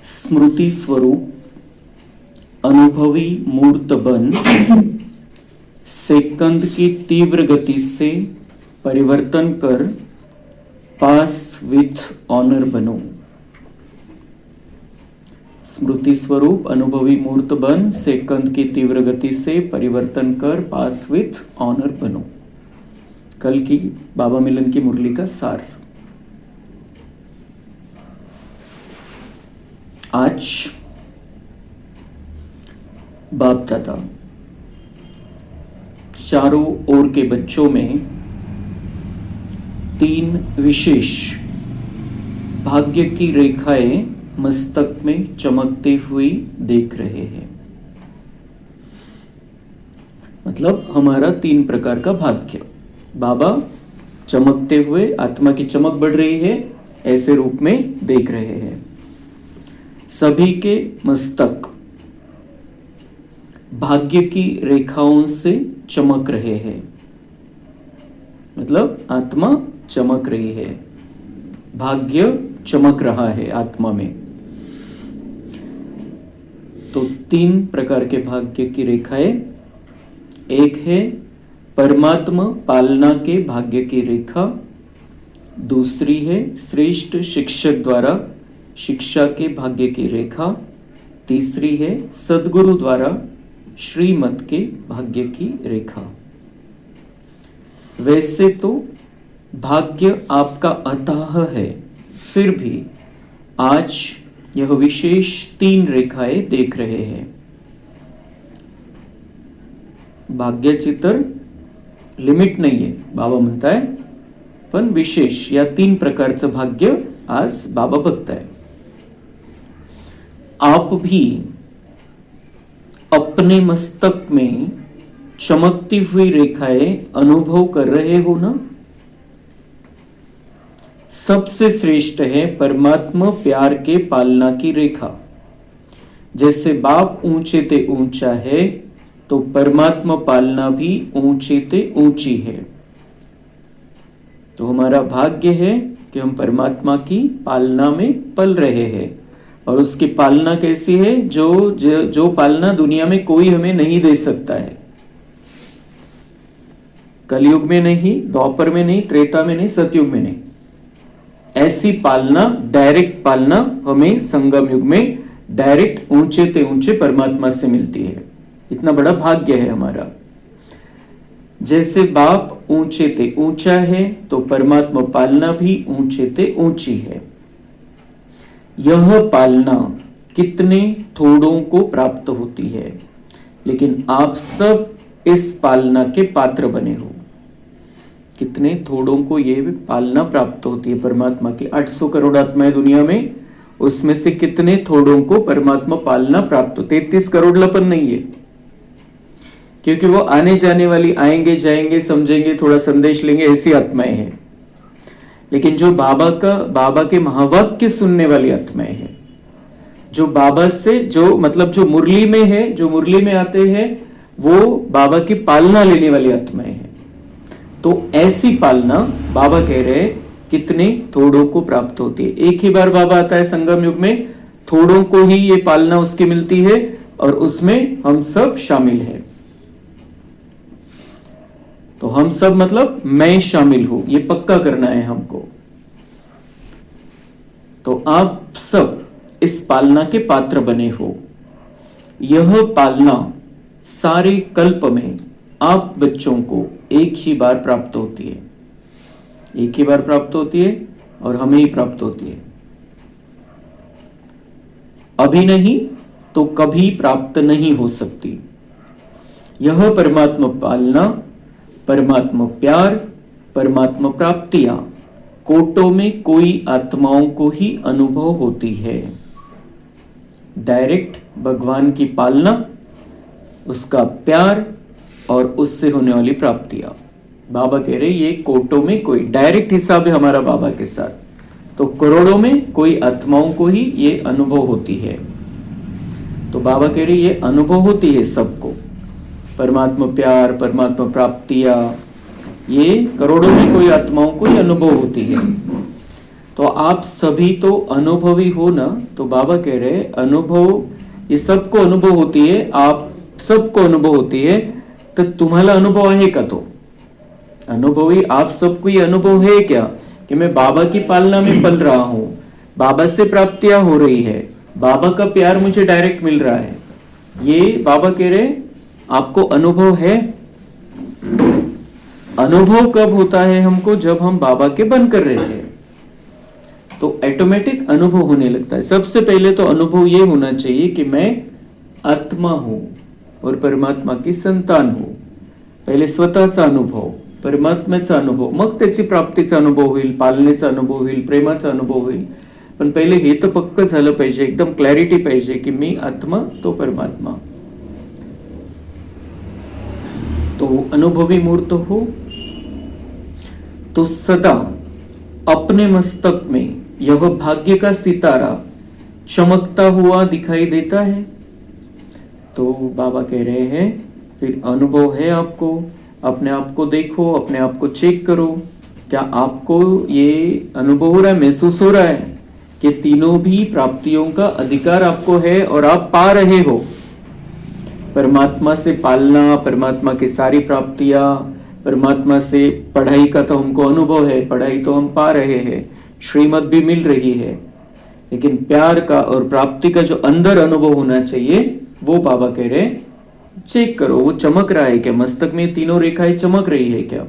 स्मृति स्वरूप अनुभवी मूर्त बन सेकंड की तीव्र गति से परिवर्तन कर पास विथ ऑनर बनो। स्मृति स्वरूप अनुभवी मूर्त बन सेकंड की तीव्र गति से परिवर्तन कर पास विथ ऑनर बनो। कल की बाबा मिलन की मुरली का सार। आज बाप दादा चारों ओर के बच्चों में तीन विशेष भाग्य की रेखाएं मस्तक में चमकती हुई देख रहे हैं। मतलब हमारा तीन प्रकार का भाग्य बाबा चमकते हुए, आत्मा की चमक बढ़ रही है ऐसे रूप में देख रहे हैं। सभी के मस्तक भाग्य की रेखाओं से चमक रहे हैं। मतलब आत्मा चमक रही है, भाग्य चमक रहा है आत्मा में। तो तीन प्रकार के भाग्य की रेखाएं, एक है परमात्मा पालना के भाग्य की रेखा, दूसरी है श्रेष्ठ शिक्षक द्वारा शिक्षा के भाग्य की रेखा, तीसरी है सद्गुरु द्वारा श्रीमत के भाग्य की रेखा। वैसे तो भाग्य आपका अथाह है, फिर भी आज यह विशेष तीन रेखाएं देख रहे हैं। भाग्य चित्र लिमिट नाही आहे बाबा म्हणताय, पण विशेष या तीन प्रकारचं भाग्य आज बाबा बघताय। आप भी अपने मस्तक में चमकती हुई रेखाएं अनुभव कर रहे हो ना। सबसे श्रेष्ठ है परमात्मा प्यार के पालना की रेखा। जैसे बाप ऊंचे ते ऊंचा है तो परमात्मा पालना भी ऊंचे ते ऊंची है। तो हमारा भाग्य है कि हम परमात्मा की पालना में पल रहे हैं। और उसकी पालना कैसी है? जो पालना दुनिया में कोई हमें नहीं दे सकता है। कलयुग में नहीं, द्वापर में नहीं, त्रेता में नहीं, सतयुग में नहीं। ऐसी पालना, डायरेक्ट पालना हमें संगम युग में डायरेक्ट ऊंचे ते ऊंचे परमात्मा से मिलती है। इतना बड़ा भाग्य है हमारा। जैसे बाप ऊंचे ते ऊंचा है तो परमात्मा पालना भी ऊंचे ते ऊंची है। यह पालना कितने थोड़ों को प्राप्त होती है, लेकिन आप सब इस पालना के पात्र बने हो। कितने थोड़ों को यह पालना प्राप्त होती है परमात्मा की। 800 करोड़ आत्माएं दुनिया में, उसमें से कितने थोड़ों को परमात्मा पालना प्राप्त हो। 33 करोड़ लपन नहीं है, क्योंकि वो आने जाने वाली, आएंगे जाएंगे, समझेंगे, थोड़ा संदेश लेंगे, ऐसी आत्माएं हैं। लेकिन जो बाबा के महावाक्य सुनने वाली आत्माएं हैं, जो बाबा से जो मुरली में है, जो मुरली में आते हैं, वो बाबा की पालना लेने वाली आत्माएं हैं। तो ऐसी पालना बाबा कह रहे हैं कितने थोड़ों को प्राप्त होती है। एक ही बार बाबा आता है संगम युग में, थोड़ों को ही ये पालना उसकी मिलती है और उसमें हम सब शामिल हैं। तो हम सब मतलब मैं शामिल हूं, ये पक्का करना है हमको। तो आप सब इस पालना के पात्र बने हो। यह पालना सारे कल्प में आप बच्चों को एक ही बार प्राप्त होती है। एक ही बार प्राप्त होती है और हमें ही प्राप्त होती है। अभी नहीं तो कभी प्राप्त नहीं हो सकती। यह परमात्मा पालना, परमात्मा प्यार, परमात्मा प्राप्तियां कोटों में कोई आत्माओं को ही अनुभव होती है। डायरेक्ट भगवान की पालना, उसका प्यार और उससे होने वाली प्राप्तियां। बाबा कह रहे ये कोटों में कोई, डायरेक्ट हिसाब है हमारा बाबा के साथ। तो करोड़ों में कोई आत्माओं को ही ये अनुभव होती है। तो बाबा कह रहे ये अनुभव होती है सबको। परमात्मा प्यार, परमात्मा प्राप्तियां, ये करोड़ों में कोई आत्माओं को ही अनुभव होती है। तो आप सभी तो अनुभवी हो ना, तो बाबा कह रहे अनुभव, ये सबको अनुभव होती है, आप सबको अनुभव होती है, तो तुम्हाला अनुभव आहे का? तो अनुभवी आप सबको ये अनुभव है क्या कि मैं बाबा की पालना में पल रहा हूं, बाबा से प्राप्तियां हो रही है, बाबा का प्यार मुझे डायरेक्ट मिल रहा है, ये बाबा कह रहे आपको अनुभव है। अनुभव कब होता है हमको? जब हम बाबा के बन कर रहे हैं, तो ऑटोमेटिक अनुभव होने लगता है। सबसे पहले तो अनुभव ये होना चाहिए कि मैं आत्मा हूं और परमात्मा की संतान हूं। पहिले स्वतःचा अनुभव, परमात्म्याचा अनुभव, मग त्याची प्राप्तीचा अनुभव होईल, पालनेचा अनुभव होईल, प्रेमाचा अनुभव होईल। पण पहिले हे तर पक्क झालं पाहिजे, एकदम क्लॅरिटी पाहिजे की मी आत्मा, तो परमात्मा। तो अनुभवी मूर्त हो तो सदा अपने मस्तक में यह भाग्य का सितारा चमकता हुआ दिखाई देता है। तो बाबा कह रहे हैं फिर अनुभव है आपको, अपने आप को देखो, अपने आप को चेक करो, क्या आपको ये अनुभव हो रहा है, महसूस हो रहा है कि तीनों भी प्राप्तियों का अधिकार आपको है और आप पा रहे हो। परमात्मा से पालना, परमात्मा की सारी प्राप्तियां, परमात्मा से पढ़ाई का तो हमको अनुभव है, पढ़ाई तो हम पा रहे हैं, श्रीमत भी मिल रही है, लेकिन प्यार का और प्राप्ति का जो अंदर अनुभव होना चाहिए वो बाबा कह रहे चेक करो, वो चमक रहा है क्या? मस्तक में तीनों रेखाएं चमक रही है क्या?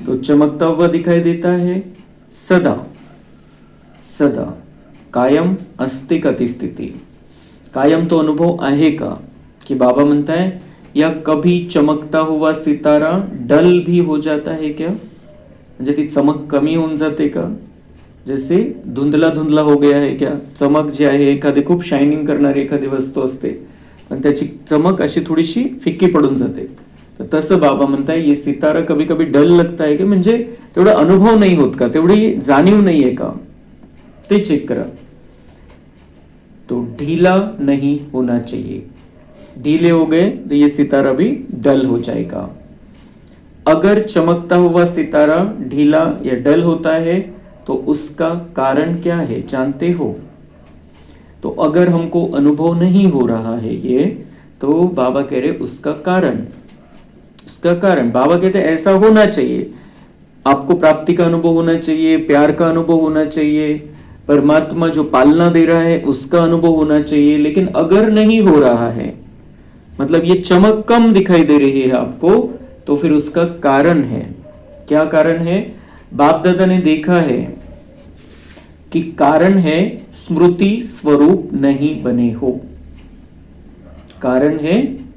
तो चमकता हुआ दिखाई देता है सदा सदा, कायम अस्तिक अतिस्थिती। कायम तो अनुभव आहे का? कि बाबा म्हणता है या कभी चमकता हुआ सितारा डल भी हो जाता है क्या? म्हणजे ती चमक कमी होऊन जाते का? जैसे धुंदला धुंदला हो गया है क्या? चमक जी आहे, एखादी खूप शायनिंग करणारी एखादी वस्तू असते पण त्याची चमक अशी थोडीशी फिक्की पडून जाते, तर तसं बाबा म्हणताय ये सितारा कभी कभी डल लगता है की, म्हणजे तेवढा अनुभव नाही होत का, तेवढी जाणीव नाहीये का, ते चेक करा। तो ढीला नहीं होना चाहिए, ढीले हो गए तो ये सितारा भी डल हो जाएगा। अगर चमकता हुआ सितारा ढीला या डल होता है तो उसका कारण क्या है जानते हो? तो अगर हमको अनुभव नहीं हो रहा है ये, तो बाबा कह रहे उसका कारण, उसका कारण बाबा कहते हैं ऐसा होना चाहिए, आपको प्राप्ति का अनुभव होना चाहिए, प्यार का अनुभव होना चाहिए, परमात्मा जो पालना दे रहा है उसका अनुभव होना चाहिए, लेकिन अगर नहीं हो रहा है, मतलब ये चमक कम दिखाई दे रही है आपको, तो फिर उसका कारण है। क्या कारण है? बाप दादा ने देखा है कि कारण है स्मृति स्वरूप नहीं बने हो। कारण है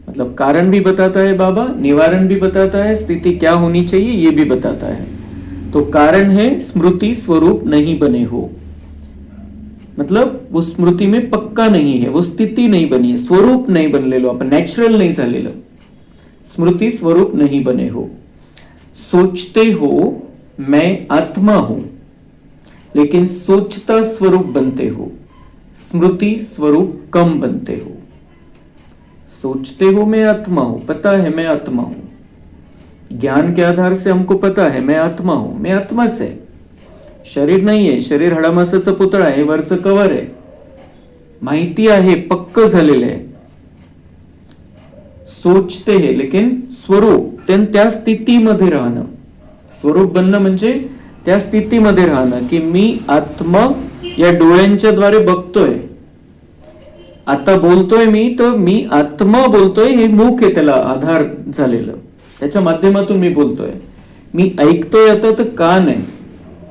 मतलब कारण भी बताता है बाबा, निवारण भी बताता है, स्थिति क्या होनी चाहिए ये भी बताता है। तो कारण है स्मृति स्वरूप नहीं बने हो, मतलब वो स्मृती में पक्का नहीं है, वो स्थिती नहीं बनी है, स्वरूप नहीं बनलेलो आपण, नॅचरल नाही झालेलं, स्मृती स्वरूप नहीं बने हो। सोचते हो मैं आत्मा हूं, लेकिन सोचता स्वरूप बनते हो, स्मृति स्वरूप कम बनते हो। सोचते हो मैं आत्मा हूं, पता है मैं आत्मा हूं, ज्ञान के आधार से हमको पता है मैं आत्मा हूं, मैं आत्माच आहे, शरीर नाही आहे, शरीर हाडामासाचा पुतळा आहे, वरचं कवर आहे, माहिती आहे, पक्क झालेलं आहे। सोचते हैं लेकिन स्वरूप त्या स्थितीमध्ये राहणं, स्वरूप बनणं म्हणजे त्या स्थितीमध्ये राहणं की मी आत्मा या डोळ्यांच्या द्वारे बघतोय, आता बोलतोय मी, तर मी आत्मा बोलतोय, हे मुख आहे त्याला आधार झालेलं, त्याच्या माध्यमातून मी बोलतोय। मी ऐकतोय आता तर कान आहे,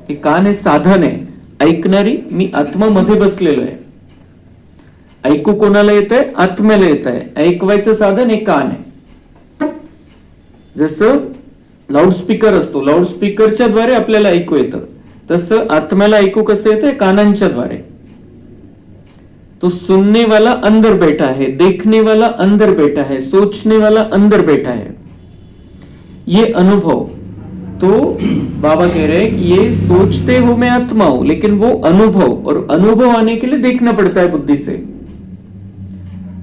हे कान हे साधन आहे, ऐकणारी मी आत्मा मध्ये बसलेलो आहे। ऐकू कोणाला येतंय? आत्म्याला येतंय, ऐकवायचं साधन हे कान आहे। जसं लाऊडस्पीकर असतो, लाऊडस्पीकरच्या द्वारे आपल्याला ऐकू येतं, तसं आत्म्याला ऐकू कसं येतंय? कानांच्या द्वारे। तो सुनने वाला अंदर बैठा है, देखने वाला अंदर बैठा है, सोचने वाला अंदर बैठा है। ये अनुभव, तो बाबा कह रहे हैं कि ये सोचते हो मैं आत्मा हूं, लेकिन वो अनुभव, और अनुभव आने के लिए देखना पड़ता है बुद्धि से,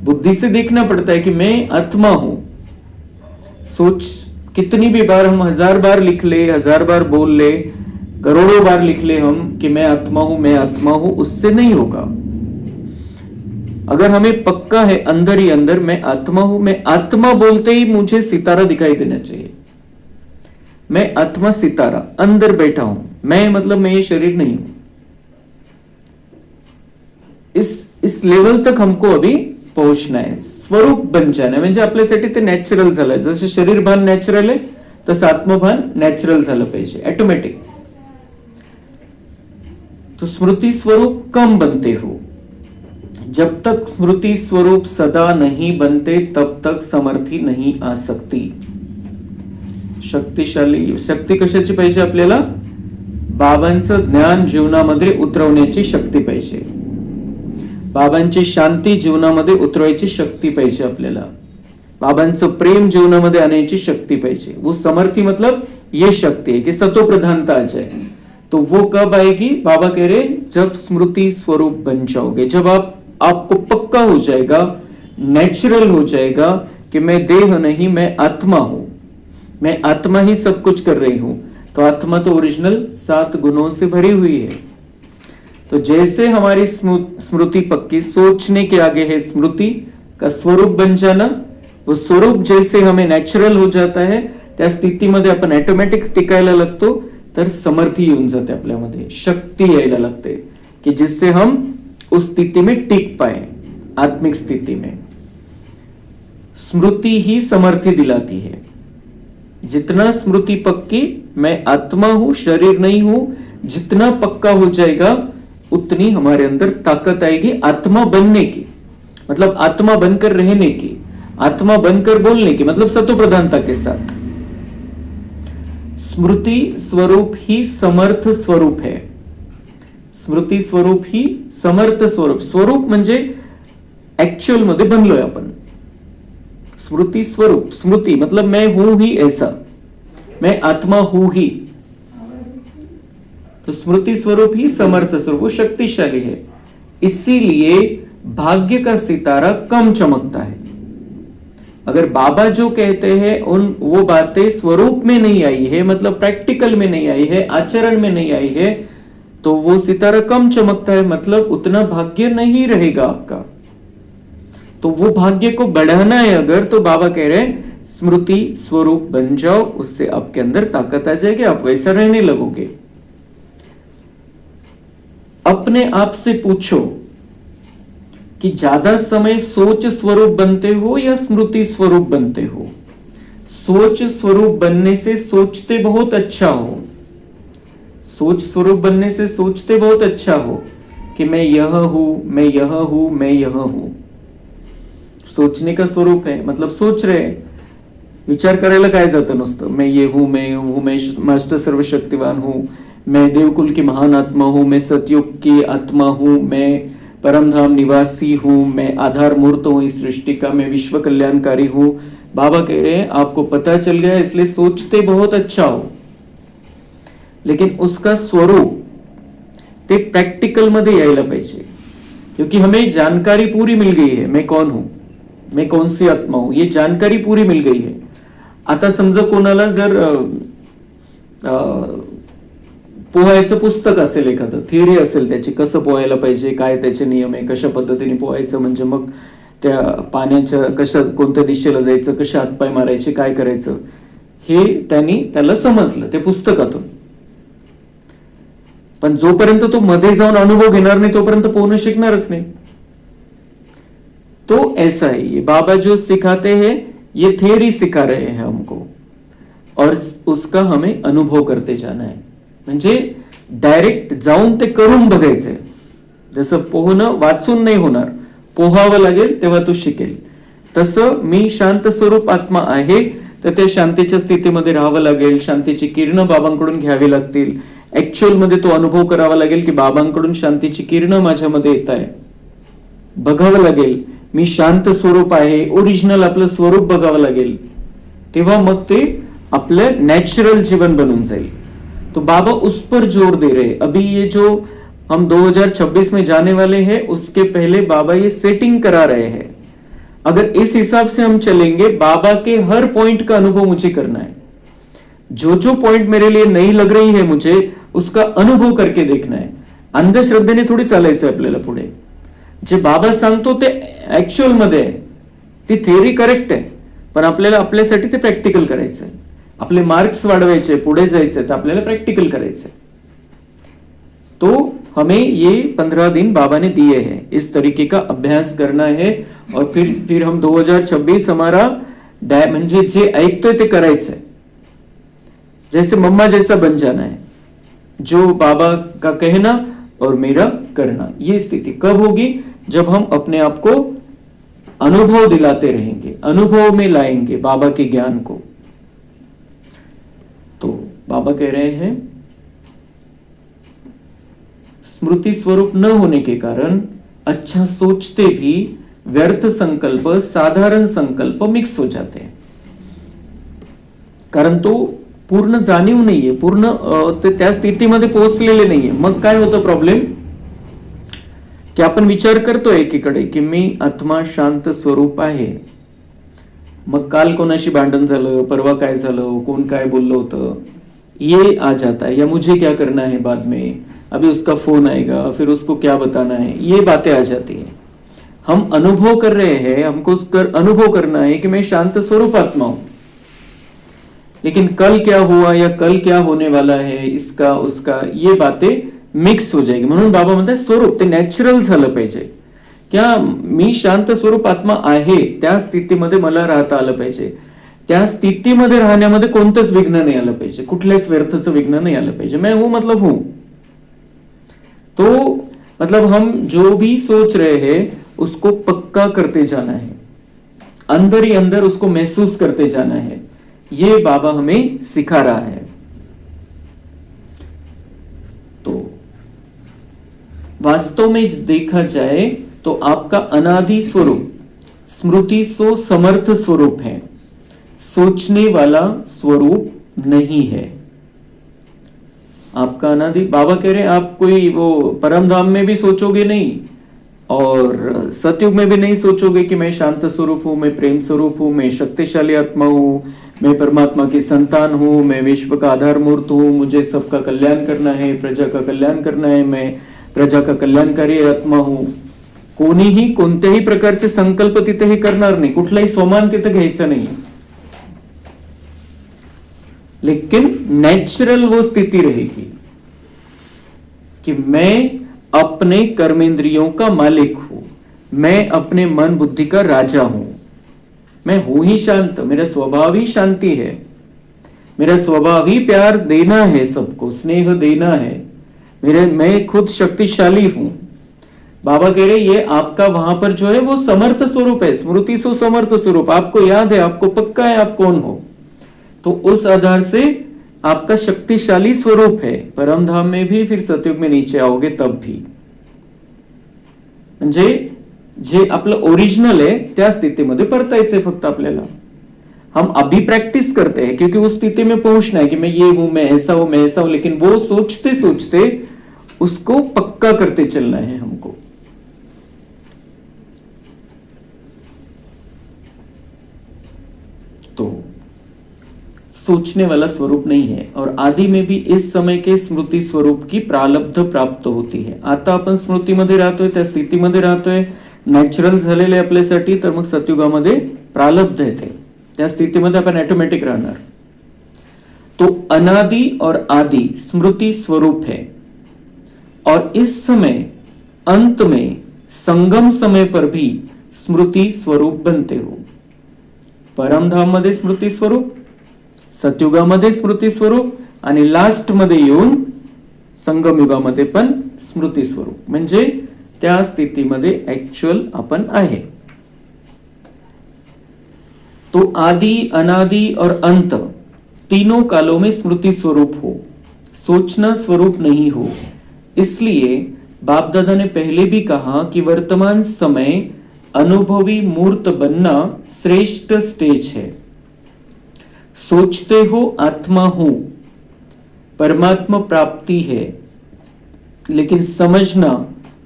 बुद्धि से देखना पड़ता है कि मैं आत्मा हूं। सोच कितनी भी बार हम 1000 बार लिख ले, 1000 बार बोल ले, करोड़ों बार लिख ले हम कि मैं आत्मा हूं, मैं आत्मा हूं, उससे नहीं होगा। अगर हमें पक्का है अंदर ही अंदर मैं आत्मा हूं, मैं आत्मा बोलते ही मुझे सितारा दिखाई देना चाहिए। मैं आत्मा सितारा अंदर बैठा हूं, मैं मतलब मैं ये शरीर नहीं हूं। इस लेवल तक हमको अभी पोहोचना आहे, स्वरूप बन जाणं म्हणजे आपल्यासाठी ते नॅचरल झालंय। जसं शरीर भान नॅचरल आहे तसं आत्मभान नॅचरल झालं पाहिजे, ऑटोमॅटिक। तो स्मृति स्वरूप कम बनते हो। जब तक स्मृति स्वरूप सदा नहीं बनते तब तक समर्थी नहीं आ सकती। शक्तिशाली शक्ती कशाची पाहिजे आपल्याला? बाबांचं ज्ञान जीवनामध्ये उतरवण्याची शक्ती पाहिजे, बाबांची शांती जीवनामध्ये उतरवायची शक्ती पाहिजे आपल्याला, बाबांचं प्रेम जीवनामध्ये आणायची शक्ति पाहिजे। वो समर्थी मतलब ये शक्ति है कि सतो प्रधानता आ जाए। तो वो कब आएगी? बाबा कह रहे जब स्मृति स्वरूप बन जाओगे, जब आपको पक्का हो जाएगा, नेचुरल हो जाएगा कि मैं देह नहीं, मैं आत्मा हूं, मैं आत्मा ही सब कुछ कर रही हूं। तो आत्मा तो ओरिजिनल 7 गुणों से भरी हुई है। तो जैसे हमारी स्मृति पक्की, सोचने के आगे है स्मृति का स्वरूप बन जाना, वो स्वरूप जैसे हमें नॅचरल हो जाता है, त्या स्थितीमध्ये आपण ऑटोमॅटिक टिकायला लागतो, तर समर्थी येऊन जाते आपल्यामध्ये, शक्ती यायला लागते कि जिससे हम उस स्थिति में टिक पाए, आत्मिक स्थिति में। स्मृति ही समर्थी दिलाती है। जितना स्मृति पक्की, मैं आत्मा हूं, शरीर नहीं हूं, जितना पक्का हो जाएगा उतनी हमारे अंदर ताकत आएगी आत्मा बनने की, मतलब आत्मा बनकर रहने की, आत्मा बनकर बोलने की, मतलब सतो प्रधानता के साथ। स्मृति स्वरूप ही समर्थ स्वरूप है। स्मृति स्वरूप ही समर्थ स्वरूप, स्वरूप म्हणजे ऍक्च्युअल मध्ये बनलोय आपण। स्मृति स्वरूप, स्मृति मतलब मैं हूं ही ऐसा, मैं आत्मा हूं ही। तो स्मृति स्वरूप ही समर्थ स्वरूप, वो शक्तिशाली है। इसीलिए भाग्य का सितारा कम चमकता है। अगर बाबा जो कहते हैं वो बातें स्वरूप में नहीं आई है, मतलब प्रैक्टिकल में नहीं आई है, आचरण में नहीं आई है, तो वो सितारा कम चमकता है, मतलब उतना भाग्य नहीं रहेगा आपका। तो वो भाग्य को बढ़ाना है अगर, तो बाबा कह रहे हैं स्मृति स्वरूप बन जाओ, उससे आपके अंदर ताकत आ जाएगी, आप वैसा रहने लगोगे। अपने आप से पूछो कि ज्यादा समय सोच स्वरूप बनते हो या स्मृति स्वरूप बनते हो? सोच स्वरूप बनने से सोचते बहुत अच्छा हो, सोच स्वरूप बनने से सोचते बहुत अच्छा हो कि मैं यह हूं, मैं यह हूं, मैं यह हूं। सोचने का स्वरूप है, मतलब सोच रहे, विचार करायला काय जातं नुसतं, मैं ये हूं, मैं ये हूं, मैं मास्टर सर्वशक्तिवान हूं, मैं देवकुल की महान आत्मा हूं, मैं सतयुग की आत्मा हूं, मैं परमधाम निवासी हूं, मैं आधार मूर्त हूं इस सृष्टि का, मैं विश्व कल्याणकारी हूं। बाबा कह रहे हैं आपको पता चल गया, इसलिए सोचते बहुत अच्छा हो, लेकिन उसका स्वरूप ते प्रैक्टिकल मध्ये यायला पाहिजे, क्योंकि हमें जानकारी पूरी मिल गई है, मैं कौन हूं, मैं कौन सी आत्मा हूं, ये जानकारी पूरी मिल गई है। आता समजा कोणाला जर पोहायचं पुस्तक असेल, एखादं थिअरी असेल त्याची, कसं पोहायला पाहिजे, काय त्याचे नियम आहे, कशा पद्धतीने पोहायचं, म्हणजे मग त्या पाण्याच्या कशा कोणत्या दिशेला जायचं, कशा हातपाय मारायचे, काय करायचं, हे त्याला समजलं ते पुस्तकातून। पण जोपर्यंत तो मध्ये जाऊन अनुभव घेणार नाही तोपर्यंत पोहणं शिकणारच नाही। तो ऐसा है, ये बाबा जो सिखाते हैं ये थियरी सिखा रहे हैं हमको, और उसका हमें अनुभव करते जाना है। म्हणजे डायरेक्ट जाऊन ते करून बघायचंय। जसं पोहणं वाचून नाही होणार, पोहावं लागेल तेव्हा तू शिकेल। तसं मी शांत स्वरूप आत्मा आहे, तर त्या शांतीच्या स्थितीमध्ये राहावं लागेल, शांतीची किरणं बाबांकडून घ्यावी लागतील, ऍक्च्युअल मध्ये तो अनुभव करावा लागेल की बाबांकडून शांतीची किरणं माझ्यामध्ये येत आहे, बघावं लागेल मी शांत स्वरूप आहे, ओरिजिनल आपलं स्वरूप बघावं लागेल, तेव्हा मग ते आपलं नॅचरल जीवन बनून जाईल। तो बाबा उस पर जोर दे रहे। अभी ये जो हम 2026 में जाने वाले हैं, उसके पहले बाबा ये सेटिंग करा रहे हैं। अगर इस हिसाब से हम चलेंगे, बाबा के हर पॉइंट का अनुभव मुझे करना है। जो जो पॉइंट मेरे लिए नहीं लग रही है मुझे, उसका अनुभव करके देखणं आहे. अंधश्रद्धेने थोडी चालायचं आपल्याला पुढे. जे बाबा सांगतो ते ऍक्च्युअल मध्ये आहे, ती थेअरी करेक्ट आहे, पण आपल्याला आपल्यासाठी ते प्रॅक्टिकल करायचंय. आपले मार्क्स वाढवायचे, पुढे जायचंय, तर आपल्याला प्रॅक्टिकल करायचंय. तो हमें ये 15 दिन बाबा ने दिए हैं, इस तरीके का अभ्यास करना है. और फिर हम 2026 हमारा म्हणजे जे ऐकतोय ते करायचंय. जैसे मम्मा जैसा बन जाना है, जो बाबा का कहना और मेरा करना. ये स्थिति कब होगी? जब हम अपने आप को अनुभव दिलाते रहेंगे, अनुभव में लाएंगे बाबा के ज्ञान को. तो बाबा कह रहे हैं स्मृति स्वरूप न होने के कारण अच्छा सोचते भी व्यर्थ संकल्प साधारण संकल्प मिक्स हो जाते हैं. कारण तो पूर्ण जाणीव नाहीये, पूर्ण त्या स्थितीमध्ये पोहोचलेले नाहीये. मग काय होतं प्रॉब्लेम? की आपण विचार करतोय एकीकडे की मी आत्मा शांत स्वरूप आहे, मग काल कोणाशी भांडण झालं, परवा काय झालं, कोण काय बोललं होतं, ये आ जाता है. या मुझे क्या करना है बाद में, अभी उसका फोन आएगा, फिर उसको क्या बताना है, ये बातें आ जाती है. हम अनुभव कर रहे हैं, हमको अनुभव करना है कि मैं शांत स्वरूप आत्मा हूं, लेकिन कल क्या हुआ या कल क्या होने वाला है, इसका उसका, ये बातें मिक्स हो जाएगी. म्हणून बाबा म्हणतात स्वरूप ते नॅचरल झालं पाहिजे. क्या मी शांत स्वरूप आत्मा आहे, त्या स्थितीमध्ये मला राहता आलं पाहिजे. त्या स्थितीमध्ये राहण्यामध्ये कोणतंच विघ्न नाही आलं पाहिजे, कुठल्याच व्यर्थचं विघ्न नाही आलं पाहिजे. मैं हूं मतलब हूं. तो मतलब हम जो भी सोच रहे हैं उसको पक्का करते जाना है, अंदर ही अंदर उसको महसूस करते जाना है. ये बाबा हमें सिखा रहा है. तो वास्तव में देखा जाए तो आपका अनादि स्वरूप स्मृति सो समर्थ स्वरूप है, सोचने वाला स्वरूप नहीं है. आपका अनादि, बाबा कह रहे हैं आप कोई वो परम धाम में भी सोचोगे नहीं और सतयुग में भी नहीं सोचोगे कि मैं शांत स्वरूप हूं, मैं प्रेम स्वरूप हूं, मैं शक्तिशाली आत्मा हूं, मैं परमात्मा की संतान हूं, मैं विश्व का आधार मूर्त हूं, मुझे सबका कल्याण करना है, प्रजा का कल्याण करना है, मैं प्रजा का कल्याणकारी आत्मा हूं. कोणीही कोणत्याही प्रकारचे संकल्प तिथेही करणार नाही, कुठलाही स्वमान तिथे घ्यायचा नाही. लेकिन नेचुरल वो स्थिति रहेगी कि मैं अपने कर्मेंद्रियों का मालिक हूं, मैं अपने मन बुद्धि का राजा हूं, मैं हूं ही शांत, मेरा स्वभाव ही शांति है, मेरा स्वभाव ही प्यार देना है, सबको स्नेह देना है, मैं खुद शक्तिशाली हूं. बाबा कह रहे ये आपका वहां पर जो है वो समर्थ स्वरूप है, स्मृति सो समर्थ स्वरूप. आपको याद है, आपको पक्का है आप कौन हो, तो उस आधार से आपका शक्तिशाली स्वरूप है. परम धाम में भी, फिर सतयुग में नीचे आओगे तब भी. म्हणजे जे आपलं ओरिजिनल आहे त्या स्थितीमध्ये परतायचंय फक्त आपल्याला. हम अभी प्रैक्टिस करते हैं क्योंकि उस स्थिति में पहुंचना है कि मैं ये हूं, मैं ऐसा हूं, मैं ऐसा हूं. लेकिन वो सोचते सोचते उसको पक्का करते चलना है हमको. तो सोचने वाला स्वरूप नहीं है. और आदि में भी इस समय के स्मृती स्वरूप की प्रालब्ध प्राप्त होती है. आता आपण स्मृतीमध्ये राहतोय, त्या स्थितीमध्ये राहतोय, नॅचरल झालेले आपल्यासाठी. तर मग सतयुगामध्ये प्रालब्ध येते, त्या स्थितीमध्ये आपण ऑटोमॅटिक राहणार. तो अनादि और आदि स्मृति स्वरूप है. और इस समय अंत में संगम समय पर भी स्मृति स्वरूप बनते हो. परमधाम मध्ये स्मृती स्वरूप, सतयुगामध्ये स्मृती स्वरूप, आणि लास्ट मध्ये येऊन संगम युगामध्ये पण स्मृती स्वरूप. म्हणजे त्या स्थितीमध्ये ऍक्च्युअल आपण आहे. तो आदि, अनादि और अंत तीनों कालों में स्मृति स्वरूप हो, सोचना स्वरूप नहीं हो. इसलिए बाप दादा ने पहले भी कहा कि वर्तमान समय अनुभवी मूर्त बनना श्रेष्ठ स्टेज है. सोचते हो आत्मा हूं, परमात्मा प्राप्ति है, लेकिन समझना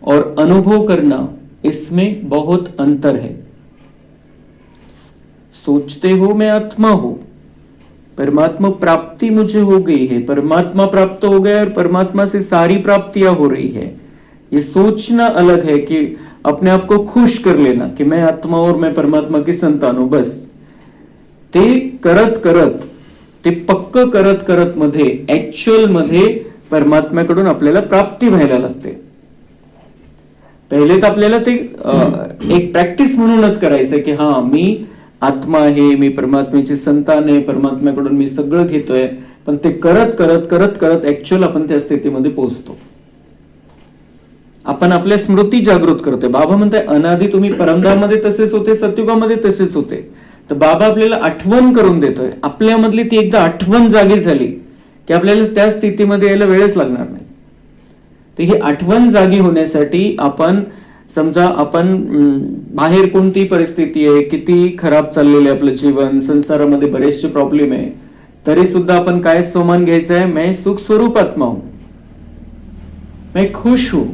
और अनुभव करना इसमें बहुत अंतर है. सोचते हो मैं आत्मा हूं, परमात्मा प्राप्ति मुझे हो गई है, परमात्मा प्राप्त हो गया और परमात्मा से सारी प्राप्तियां हो रही है। ये सोचना अलग है कि अपने आप को खुश कर लेना कि मैं आत्मा और मैं परमात्मा की संतान हूं, बस ते करत करत, ते पक्क करत करत मध्ये ऍक्च्युअल मध्ये परमात्म्याकडून आपल्याला प्राप्ती व्हायला लागते। पहिले तर आपल्याला ते एक प्रॅक्टिस म्हणूनच करायचंय की हा मी आत्मा आहे, मी परमात्म्याची संतान आहे, परमात्म्याकडून मी सगळं घेतोय, पण ते करत करत करत करत ऍक्च्युअल आपण त्या स्थितीमध्ये पोहोचतो। आपण आपल्या स्मृती जागृत करतोय। बाबा म्हणताय अनादी तुम्ही परमधामध्ये तसेच होते, सत्युगामध्ये तसेच होते। तर बाबा आपल्याला आठवण करून देतोय, आपल्यामधली ती एकदा आठवण जागी झाली की आपल्याला त्या स्थितीमध्ये यायला वेळच लागणार नाही। तर ही आठवण जागी होण्यासाठी आपण समजा आपण बाहेर कोणती परिस्थिती आहे, किती खराब चाललेलं आहे आपलं जीवन, संसारामध्ये बरेचसे प्रॉब्लेम आहे, तरी सुद्धा आपण काय सोमान घ्यायचं आहे, मैं सुख स्वरूप आत्मा हूं, मैं खुश हूं,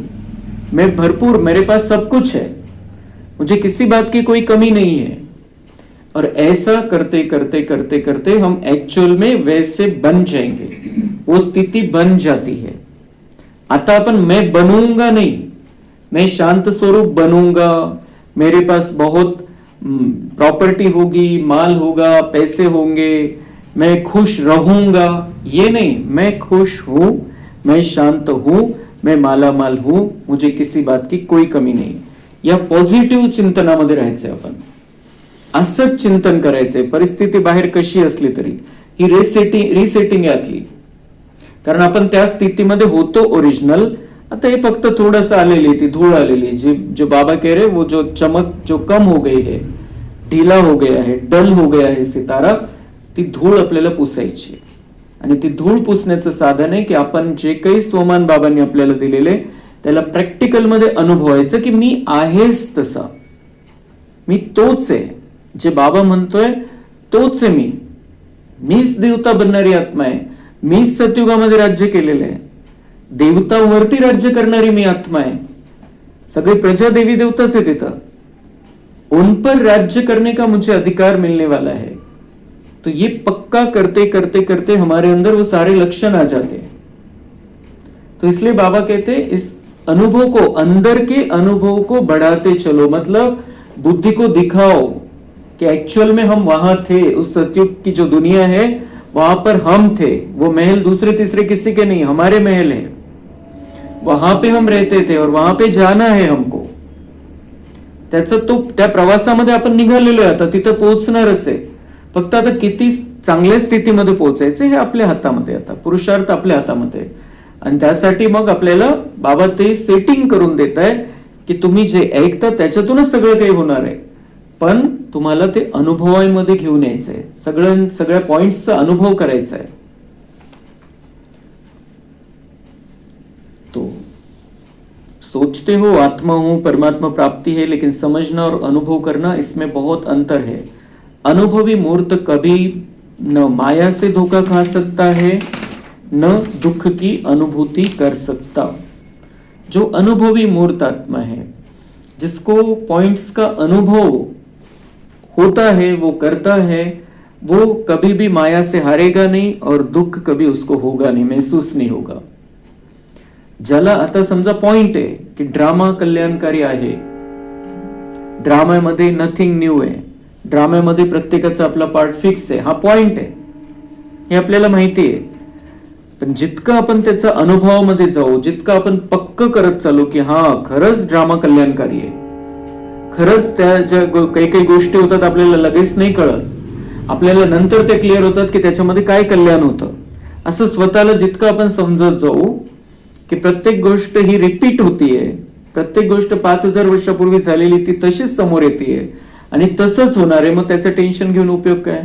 मैं भरपूर, मेरे पास सब कुछ है, मुझे किसी बात की कोई कमी नहीं है। और ऐसा करते करते करते करते हम एक्चुअल में वैसे बन जाएंगे, वो स्थिति बन जाती है। आता अपन मैं बनूंगा नहीं, मैं शांत स्वरूप बनूंगा, मेरे पास बहुत प्रॉपर्टी होगी, माल होगा, पैसे होंगे, मैं खुश रहूंगा, ये नहीं। मैं खुश हूं, मैं शांत हूं, मैं मालामाल हूं, मुझे किसी बात की कोई कमी नहीं। या पॉझिटिव्ह चिंतनामध्ये राहायचंय आपण, असंच चिंतन करायचंय परिस्थिती बाहेर कशी असली तरी। ही रिसेटिंग यातली, कारण आपण त्या स्थितीमध्ये होतो ओरिजिनल। आता हे फक्त थोडंसं आलेली, ती धूळ आलेली, जो बाबा कह रहे वो जो चमक जो कम हो गई है, ढीला हो गया है, डल हो गया है सितारा, ती धूळ आपल्याला पुसायची। आणि ती धूळ पुसण्याचं साधन आहे की आपण जे काही सोमान बाबांनी आपल्याला दिलेले त्याला प्रॅक्टिकल मध्ये अनुभवायचं की मी आहेच तसा, मी तोच आहे, जे बाबा म्हणतोय तोच आहे, मीच देवता बनणारी आत्मा आहे, मीच सतयुगामध्ये राज्य केलेलं आहे, देवतावरती राज्य करणारी मी आत्मा आहे, सगळे प्रजा देवी देवताच आहे तिथं, उन पर राज्य करने का मुझे अधिकार मिलने वाला है। तो ये पक्का करते करते करते हमारे अंदर वो सारे लक्षण आ जाते हैं। तो इसलिए बाबा कहते हैं इस अनुभव को, अंदर के अनुभव को बढ़ाते चलो, मतलब बुद्धि को दिखाओ कि एक्चुअल में हम वहां थे, उस सतयुग की जो दुनिया है वहां पर हम थे, वो महल दूसरे तीसरे किसी के नहीं, हमारे महल है, वहां पे हम रहते थे और वहां पे जाना है हमको। त्याचं तो त्या प्रवासामध्ये आपण निघालेलो आहे, आता तिथं पोहोचणारच आहे, फक्त आता किती चांगल्या स्थितीमध्ये पोहोचायचं हे आपल्या हातामध्ये, आता पुरुषार्थ आपल्या हातामध्ये। आणि त्यासाठी मग आपल्याला बाबा ते सेटिंग करून देत आहे की तुम्ही जे ऐकता त्याच्यातूनच सगळं काही होणार आहे, पण तुम्हाला ते अनुभवामध्ये घेऊन यायचंय, सगळ्या पॉइंट्सचा अनुभव करायचा आहे। तो सोचते हो आत्मा हूं, परमात्मा प्राप्ति है, लेकिन समझना और अनुभव करना इसमें बहुत अंतर है। अनुभवी मूर्त कभी न माया से धोखा खा सकता है, न दुख की अनुभूति कर सकता। जो अनुभवी मूर्त आत्मा है, जिसको पॉइंट्स का अनुभव होता है, वो करता है, वो कभी भी माया से हारेगा नहीं और दुख कभी उसको होगा नहीं, महसूस नहीं होगा। ज्याला आता समजा पॉइंट आहे की ड्रामा कल्याणकारी आहे, ड्रामामध्ये नथिंग न्यू आहे, ड्रामामध्ये प्रत्येकाचा आपला पार्ट फिक्स आहे, हा पॉइंट आहे, हे आपल्याला माहिती आहे। पण जितकं आपण त्याचा अनुभवामध्ये जाऊ, जितकं आपण पक्क करत चालू की हा खरंच ड्रामा कल्याणकारी आहे, खरंच त्या ज्या काही काही गोष्टी होतात आपल्याला लगेच नाही कळत, आपल्याला नंतर ते क्लिअर होतात की त्याच्यामध्ये काय कल्याण होतं, असं स्वतःला जितकं आपण समजत जाऊ की प्रत्येक गोष्ट ही रिपीट होतीये, प्रत्येक गोष्ट 5000 वर्षापूर्वी झालेली ती तशीच समोर येते आणि तसंच होणार आहे, मग त्याचं टेन्शन घेऊन उपयोग काय।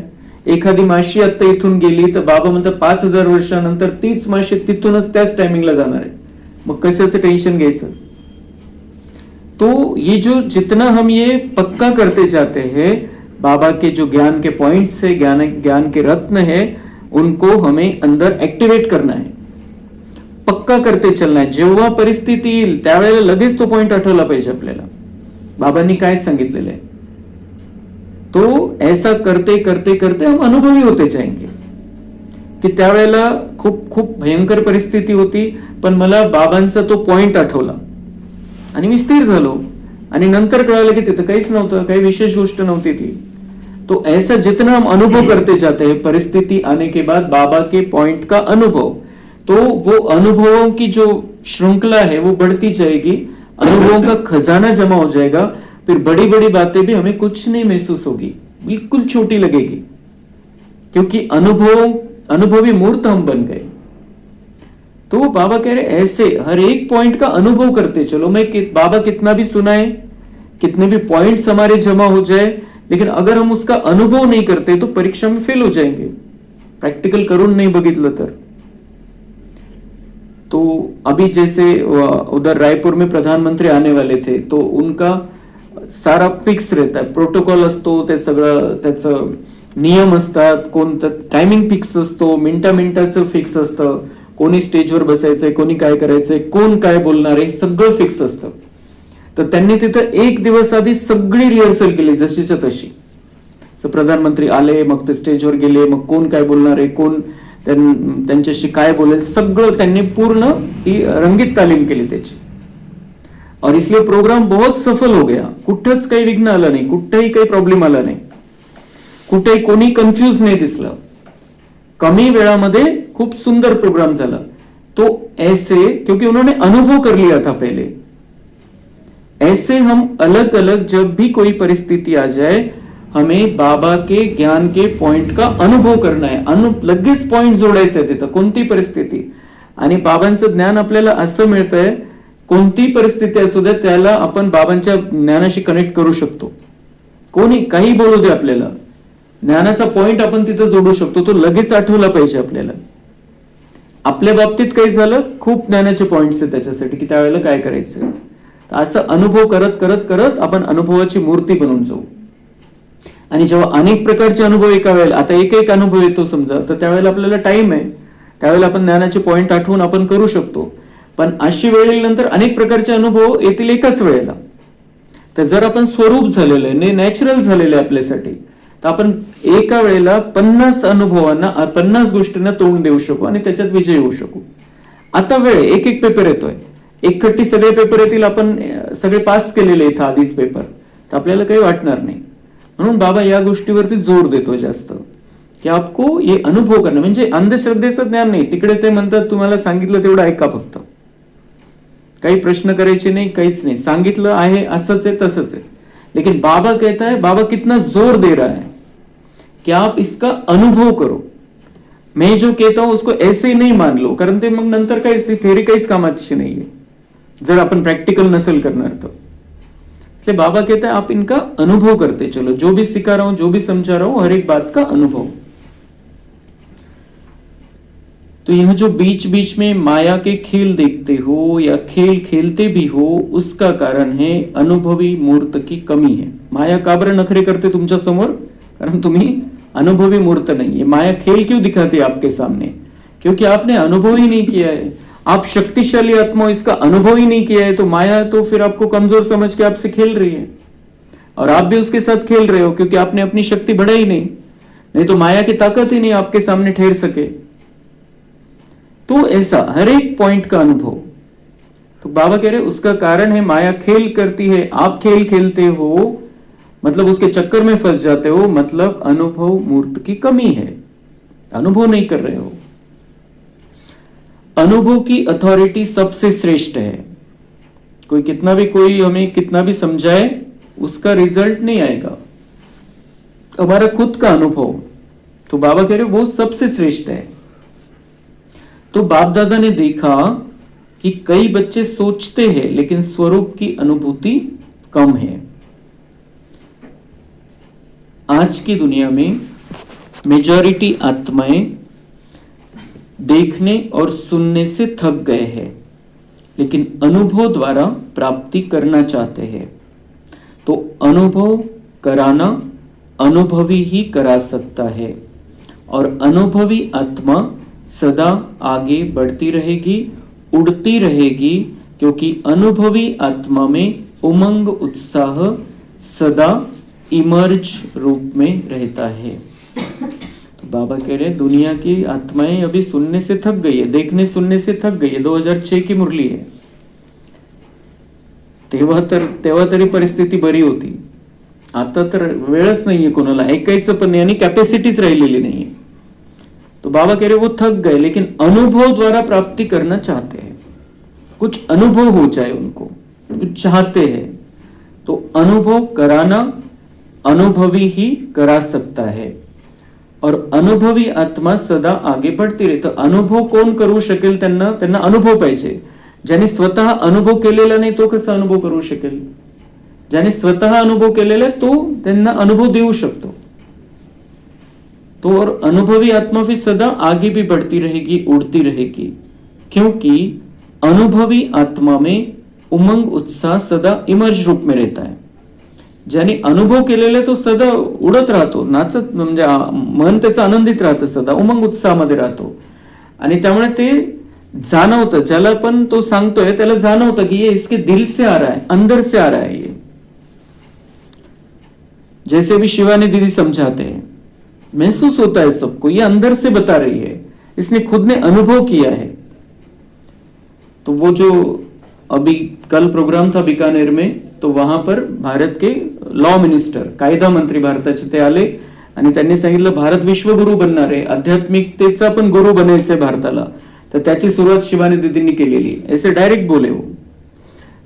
एखादी माशी आता इथून गेली तर बाबा म्हणतात 5000 वर्षानंतर तीच माशी तिथूनच त्याच टायमिंगला जाणार आहे, मग कशाचं टेन्शन घ्यायचं। तो ये जो जितना हम ये पक्का करते जाते हैं, बाबा के जो ज्ञान के पॉइंट्स है, ज्ञान के रत्न है, उनको हमें अंदर एक्टिवेट करना है, पक्का करते चलना है। जेव्हा परिस्थिती येईल त्यावेळेला लगेच तो पॉइंट आठवला पाहिजे आपल्याला, बाबांनी काय सांगितलेलं आहे। तो ऐसा करते करते करते हम अनुभवी होते जाएंगे। की त्यावेळेला खूप खूप भयंकर परिस्थिती होती, पण मला बाबांचा तो पॉइंट आठवला आणि मी स्थिर झालो आणि नंतर कळालं की तिथं काहीच नव्हतं, काही विशेष गोष्ट नव्हती ती. तो ऐसा जितना हम अनुभव करते जाते हैं, परिस्थिति आने के बाद बाबा के पॉइंट का अनुभव, तो वो अनुभवों की जो श्रृंखला है वो बढ़ती जाएगी, अनुभवों का खजाना जमा हो जाएगा, फिर बड़ी बड़ी बातें भी हमें कुछ नहीं महसूस होगी, बिल्कुल छोटी लगेगी, क्योंकि अनुभवी मूर्त हम बन गए. तो बाबा कह रहे ऐसे हर एक पॉइंट का अनुभव करते चलो. बाबा कितना भी सुनाए, कितने भी पॉइंट्स हमारे जमा हो जाए, लेकिन अगर हम उसका अनुभव नहीं करते तो परीक्षा में फेल हो जाएंगे, प्रैक्टिकल करून नहीं बघितलं तर. तो अभी जैसे उधर रायपुर में प्रधानमंत्री आने वाले थे, तो उनका सारा फिक्स रहता है, प्रोटोकॉल असतो, ते सगळं त्याचं नियम असतात, कोणतं टायमिंग फिक्स असतो, मिनिटाचं फिक्स असतं, कोणी स्टेजवर बसायचंय, कोणी काय करायचंय, कोण काय बोलणार आहे, सगळं फिक्स असतं. तर त्यांनी तिथं एक दिवस आधी सगळी रिहर्सल केली जशीच्या तशी. प्रधानमंत्री आले, मग ते स्टेजवर गेले, मग कोण काय बोलणार आहे, कोण त्यांच्याशी काय बोलेल, सगळं त्यांनी पूर्ण ही रंगीत तालीम केली त्याची. और इसलिए प्रोग्राम बहुत सफल हो गया. कुठंच काही विघ्न आलं नाही, कुठेही काही प्रॉब्लेम आला नाही, कुठेही कोणी कन्फ्यूज नाही दिसलं. कमी वेळामध्ये खूप सुंदर प्रोग्राम झाला. तो ऐसे, क्योंकि उन्होंने अनुभव कर लिया था पहले. ऐसे हम अलग अलग जब भी कोई परिस्थिति आ जाए, हमें बाबा के ज्ञान के पॉइंट का अनुभव करना आहे. लगेच पॉइंट जोडायचं आहे तिथं, कोणती परिस्थिती. आणि बाबांचं ज्ञान आपल्याला असं मिळतंय, कोणती परिस्थिती असू दे त्याला आपण बाबांच्या ज्ञानाशी कनेक्ट करू शकतो. कोणी काही बोलू दे, आपल्याला ज्ञानाचा पॉइंट आपण तिथं जोडू शकतो. तो लगेच आठवला पाहिजे आपल्याला. आपल्या बाबतीत काही झालं, खूप ज्ञानाचे पॉइंट्स आहेत त्याच्यासाठी की त्यावेळेला काय करायचं. असं अनुभव करत करत करत आपण अनुभवाची मूर्ती बनून जाऊ. आणि जेव्हा अनेक प्रकारचे अनुभव एका वेळेला, आता एक अनुभव येतो समजा, तर त्यावेळेला आपल्याला टाइम आहे, त्यावेळेला आपण ज्ञानाचे पॉइंट आठवून आपण करू शकतो. पण अशी वेळ येईनंतर अनेक प्रकारचे अनुभव येतील एकाच वेळेला. तर जर आपण स्वरूप झालेलं आहे, नॅचरल झालेलं आहे आपल्यासाठी, तर आपण एका वेळेला 50 अनुभवांना, 50 गोष्टींना तोंड देऊ शकू आणि त्याच्यात विजय होऊ शकू. आता वेळ, एक पेपर येतोय, एकखट्टी सगळे पेपर येतील, आपण सगळे पास केलेले इथं आधीच पेपर, तर आपल्याला काही वाटणार नाही. म्हणून बाबा या गोष्टीवरती जोर देतो जास्त, की आपको ये अनुभव करणं. म्हणजे अंधश्रद्धेचं ज्ञान नाही, तिकडे ते म्हणतात तुम्हाला सांगितलं तेवढं ऐका फक्त, काही प्रश्न करायचे नहीं, काहीच नहीं, सांगितलं आहे असंच आहे तसंच आहे. लेकिन बाबा कहता है, बाबा कितना जोर दे रहा है कि आप इसका अनुभव करो. मैं जो कहता हूं उसको ऐसे ही नहीं मान लो, कारण ते मग नंतर काहीच नाही, थेरी काहीच कामाची नाहीये जर आपण प्रैक्टिकल नसेल करणार तर. इसलिए बाबा कहता है आप इनका अनुभव करते चलो, जो भी सिखा रहा हूं, जो भी समझा रहा हूं, हर एक बात का अनुभव. तो यह जो बीच बीच में माया के खेल देखते हो या खेल खेलते भी हो, उसका कारण है अनुभवी मूर्त की कमी है. माया का बरं नखरे करते तुमच्या समोर? कारण तुम्ही अनुभवी मूर्त नहीं है. माया खेल क्यों दिखाती है आपके सामने? क्योंकि आपने अनुभव ही नहीं किया है. आप शक्तिशाली आत्मा हो, इसका अनुभव ही नहीं किया है, तो माया तो फिर आपको कमजोर समझ के आपसे खेल रही है और आप भी उसके साथ खेल रहे हो, क्योंकि आपने अपनी शक्ति बढ़ाई नहीं तो माया की ताकत ही नहीं आपके सामने ठहर सके. तो ऐसा हर एक पॉइंट का अनुभव. तो बाबा कह रहे उसका कारण है माया खेल करती है, आप खेल खेलते हो, मतलब उसके चक्कर में फंस जाते हो, मतलब अनुभव मूर्त की कमी है, अनुभव नहीं कर रहे हो. अनुभव की अथॉरिटी सबसे श्रेष्ठ है. कोई हमें कितना भी समझाए, उसका रिजल्ट नहीं आएगा, हमारा खुद का अनुभव. तो बाबा कह रहे वो सबसे श्रेष्ठ है. तो बाप दादा ने देखा कि कई बच्चे सोचते हैं लेकिन स्वरूप की अनुभूति कम है. आज की दुनिया में मेजॉरिटी आत्माएं देखने और सुनने से थक गए हैं, लेकिन अनुभव द्वारा प्राप्ति करना चाहते हैं. तो अनुभव कराना अनुभवी ही करा सकता है, और अनुभवी आत्मा सदा आगे बढ़ती रहेगी, उड़ती रहेगी, क्योंकि अनुभवी आत्मा में उमंग उत्साह सदा इमर्ज रूप में रहता है. बाबा कह रहे हैं दुनिया की आत्माएं अभी सुनने से थक गई है, देखने सुनने से थक गई है. 2006 की मुरली आहे. तेव्हा तरी परिस्थिती बरी होती. आता तर वेळच नाहीये कोणाला ऐकायचं पण नाही आणि कॅपॅसिटीच राहिलेली नाहीये. तो बाबा कह रहे वो थक गए लेकिन अनुभव द्वारा प्राप्ति करना चाहते हैं. कुछ अनुभव हो जाए उनको, कुछ चाहते हैं. तो अनुभव कराना अनुभवी ही करा सकता है और अनुभवी आत्मा सदा आगे बढ़ती रहे. तर अनुभव कोण करू शकेल? त्यांना अनुभव पाहिजे. ज्याने स्वतः अनुभव केलेला नाही तो कसा अनुभव करू शकेल? ज्याने स्वतः अनुभव केलेला तो त्यांना अनुभव देऊ शकतो. तो और अनुभवी आत्मा भी सदा आगे भी बढ़ती रहेगी, उड़ती रहेगी, क्योंकि अनुभवी आत्मा में उमंग उत्साह सदा इमर्ज रूप में रहता है. ज्याने अनुभव केलेला तो सदा उडत राहतो, नाचत, म्हणजे मन त्याचं आनंदित राहतं, सदा उमंग उत्साहामध्ये राहतो. आणि त्यामुळे ते जाणवतं, ज्याला पण तो सांगतोय त्याला जाणवतं की ये इसके दिल से आ रहा है, अंदर से आ रहा है. ये जैसे भी शिवानी दीदी समझाते हैं, महसूस होता है सबको, ये अंदर से बता रही है, इसने खुद ने अनुभव किया है. तो वो जो अभी कल प्रोग्राम था बीकानेर में, तो वहां पर भारत के लॉ मिनिस्टर, कायदा मंत्री भारताचे ते आले आणि त्यांनी सांगितलं भारत विश्वगुरु बनणार आहे, आध्यात्मिकतेचा पण गुरु बनायचंय भारताला. तर त्याची सुरुवात शिवानी दीदींनी केलेली. ऐसे डायरेक्ट बोले हो.